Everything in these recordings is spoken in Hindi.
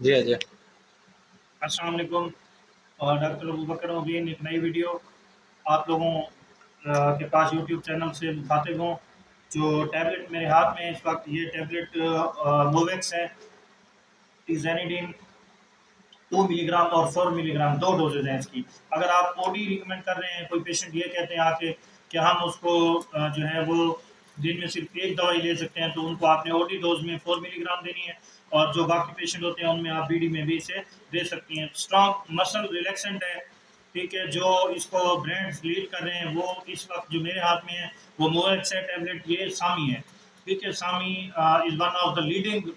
जी, अजय। अस्सलाम वालेकुम। डॉक्टर अबू बकर मुबीन एक नई वीडियो आप लोगों के पास यूट्यूब चैनल से मुखातिब हूँ। जो टैबलेट मेरे हाथ में है इस वक्त, ये टैबलेट मोवेक्स है। टीजैनिडीन 2 मिलीग्राम और 4 मिलीग्राम 2 डोजेज हैं इसकी। अगर आप ओडी रिकमेंड कर रहे हैं, कोई पेशेंट ये कहते हैं आके कि हम उसको जो है वो दिन में सिर्फ एक दवाई ले सकते हैं, तो उनको आपने ओडी डोज में 4 मिलीग्राम देनी है, और जो बाकी पेशेंट होते हैं उनमें आप बीडी में भी इसे दे सकती हैं। स्ट्रॉन्ग मसल रिलैक्सेंट है, ठीक है। जो इसको ब्रांड्स लीड कर रहे हैं, वो इस वक्त जो मेरे हाथ में है वो मोवेक्स है टैबलेट, ये सामी है, ठीक है। Sami is one of the leading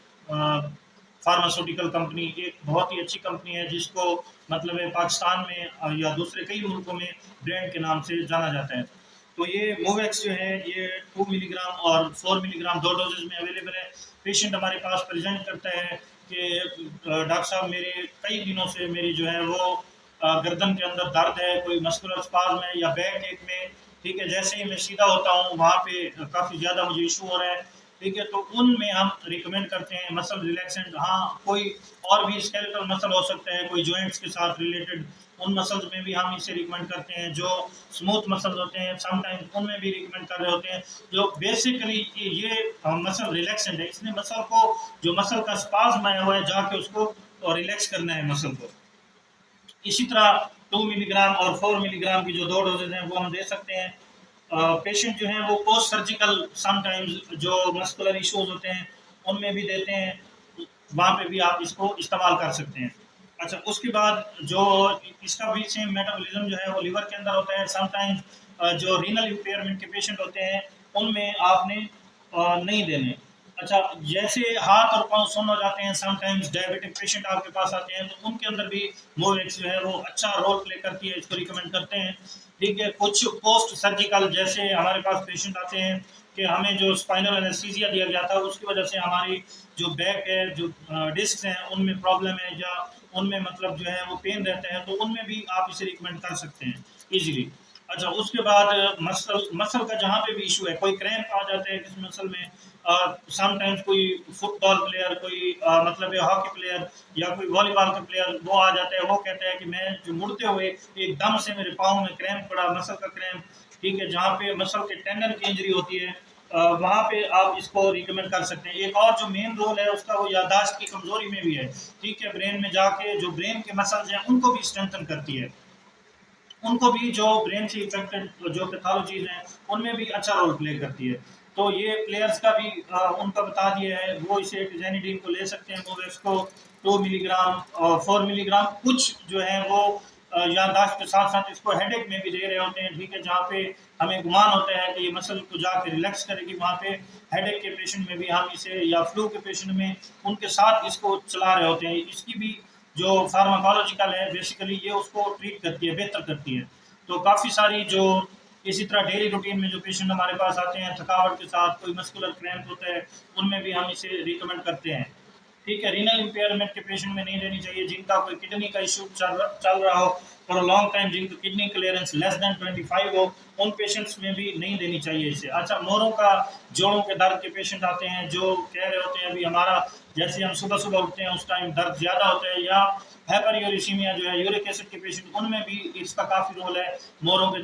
pharmaceutical company, एक बहुत ही अच्छी कंपनी है जिसको मतलब है पाकिस्तान में या दूसरे कई मुल्कों में ब्रांड के नाम से जाना जाता है। तो ये मोवेक्स जो है ये 2 मिलीग्राम और 4 मिलीग्राम 2 डोजेज में अवेलेबल है। पेशेंट हमारे पास प्रेजेंट करता है कि डॉक्टर साहब मेरे कई दिनों से मेरी जो है वो गर्दन के अंदर दर्द है, कोई मस्कुलर स्पाज्म है या बैक एक में, ठीक है। जैसे ही मैं सीधा होता हूँ वहाँ पे काफ़ी ज़्यादा मुझे इशू हो रहा है, ठीक है। तो उनमें हम रिकमेंड करते हैं मसल रिलैक्सेंट। हाँ, कोई और भी स्केलेटल मसल हो सकते हैं, कोई जॉइंट्स के साथ रिलेटेड, उन मसल्स में भी हम इसे रिकमेंड करते हैं। जो स्मूथ मसल्स होते हैं समटाइम्स उनमें भी रिकमेंड कर रहे होते हैं। जो बेसिकली ये मसल रिलैक्सेंट है, इसने मसल को, जो मसल का स्पाज्म आया हुआ है, जाके उसको रिलैक्स करना है मसल को। इसी तरह 2 मिलीग्राम और 4 मिलीग्राम की जो 2 डोजेज हैं वो हम दे सकते हैं। पेशेंट जो हैं वो पोस्ट सर्जिकल समटाइम्स जो मस्कुलर इश्यूज होते हैं उनमें भी देते हैं, वहाँ पे भी आप इसको इस्तेमाल कर सकते हैं। अच्छा, उसके बाद जो इसका भी सेम मेटाबॉलिज्म जो है वो लिवर के अंदर होता है। समटाइम्स जो रीनल इम्पेयरमेंट के पेशेंट होते हैं उनमें आपने नहीं देने। अच्छा, जैसे हाथ और पाँव सुन्न हो जाते हैं, समटाइम्स डायबिटिक पेशेंट आपके पास आते हैं, तो उनके अंदर भी मोवेक्स जो है वो अच्छा रोल प्ले करती है, इसको रिकमेंड करते हैं, ठीक है। कुछ पोस्ट सर्जिकल जैसे हमारे पास पेशेंट आते हैं कि हमें जो स्पाइनल एनेस्थीसिया दिया गया था उसकी वजह से हमारी जो बैक है, जो डिस्क हैं उनमें प्रॉब्लम है, या उनमें मतलब जो है वो पेन रहते हैं, तो उनमें भी आप इसे रिकमेंड कर सकते हैं ईजिली। अच्छा, उसके बाद मसल मसल का जहाँ पे भी इशू है, कोई क्रैम्प आ जाता है किस मसल में, समटाइम्स कोई फुटबॉल प्लेयर, कोई मतलब हॉकी प्लेयर या कोई वॉलीबॉल का प्लेयर वो आ जाता है, वो कहता है कि मैं जो मुड़ते हुए एकदम से मेरे पाँव में क्रैम्प पड़ा, मसल का क्रैम्प, ठीक है। जहाँ पे मसल के टेंडन की इंजरी होती है वहाँ पे आप इसको रिकमेंड कर सकते हैं। एक और जो मेन रोल है उसका वो याददाश्त की कमजोरी में भी है, ठीक है। ब्रेन में जाके जो ब्रेन के मसल्स हैं उनको भी स्ट्रेंथन करती है, उनको भी जो ब्रेन से इफेक्टेड जो पैथोलॉजीज हैं उनमें भी अच्छा रोल प्ले करती है। तो ये प्लेयर्स का भी उनका बता दिया है, वो इसे टिज़ैनिडीन को ले सकते हैं, मोवेक्स को 2 मिलीग्राम और 4 मिलीग्राम। कुछ जो है वो याददाश्त के साथ साथ इसको हेडेक में भी दे रहे होते हैं, ठीक है। जहाँ पे हमें गुमान होता है कि ये मसल को जाके रिलैक्स करेगी, वहाँ पे हेडेक के पेशेंट में भी हम इसे, या फ्लू के पेशेंट में उनके साथ इसको चला रहे होते हैं। इसकी भी जो फार्माकोलॉजिकल है बेसिकली ये उसको ट्रीट करती है, बेहतर करती है। तो काफ़ी सारी जो इसी तरह डेली रूटीन में जो पेशेंट हमारे पास आते हैं थकावट के साथ, कोई मस्कुलर क्रैम्प होता है, उनमें भी हम इसे रिकमेंड करते हैं, ठीक है। रीनल इम्पेयरमेंट के पेशेंट में नहीं लेनी चाहिए, जिनका कोई किडनी का इशू चल रहा हो फॉर अ लॉन्ग टाइम, जिनकी किडनी क्लियरेंस लेस देन 25 हो, उन पेशेंट्स में भी नहीं देनी चाहिए इसे। अच्छा, मोरों का, जोड़ों के दर्द के पेशेंट आते हैं जो कह रहे होते हैं अभी हमारा, जैसे हम सुबह सुबह उठते हैं उस टाइम दर्द ज़्यादा होता है, या हाइपरयूरिसीमिया जो है यूरिक एसिड के पेशेंट, उनमें भी इसका काफ़ी रोल है। मोरों के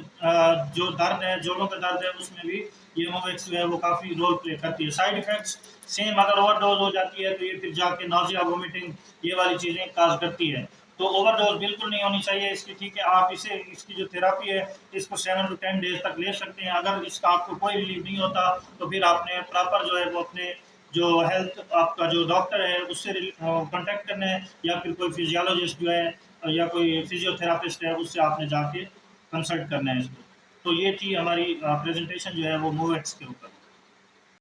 जो दर्द है, जोड़ों का दर्द है, उसमें भी ये मोवेक्स जो है वो काफ़ी रोल प्ले करती है। साइड इफेक्ट्स सेम, अगर ओवरडोज हो जाती है तो ये फिर जाके नाजिया, वोमिटिंग, ये वाली चीज़ें काज करती है। तो ओवरडोज बिल्कुल नहीं होनी चाहिए इसकी, ठीक है। आप इसे, इसकी जो थेरापी है इसको 7 to 10 डेज तक ले सकते हैं। अगर इसका आपको कोई रिलीफ नहीं होता तो फिर आपने प्रॉपर जो है वो अपने जो हेल्थ आपका जो डॉक्टर है उससे कांटेक्ट करना है, या फिर कोई फिजियोलॉजिस्ट जो है या कोई फिजियोथेरापिस्ट है उससे आपने जाके कंसल्ट करना है इसको। तो ये थी हमारी प्रेजेंटेशन जो है वो मोवेक्स के ऊपर।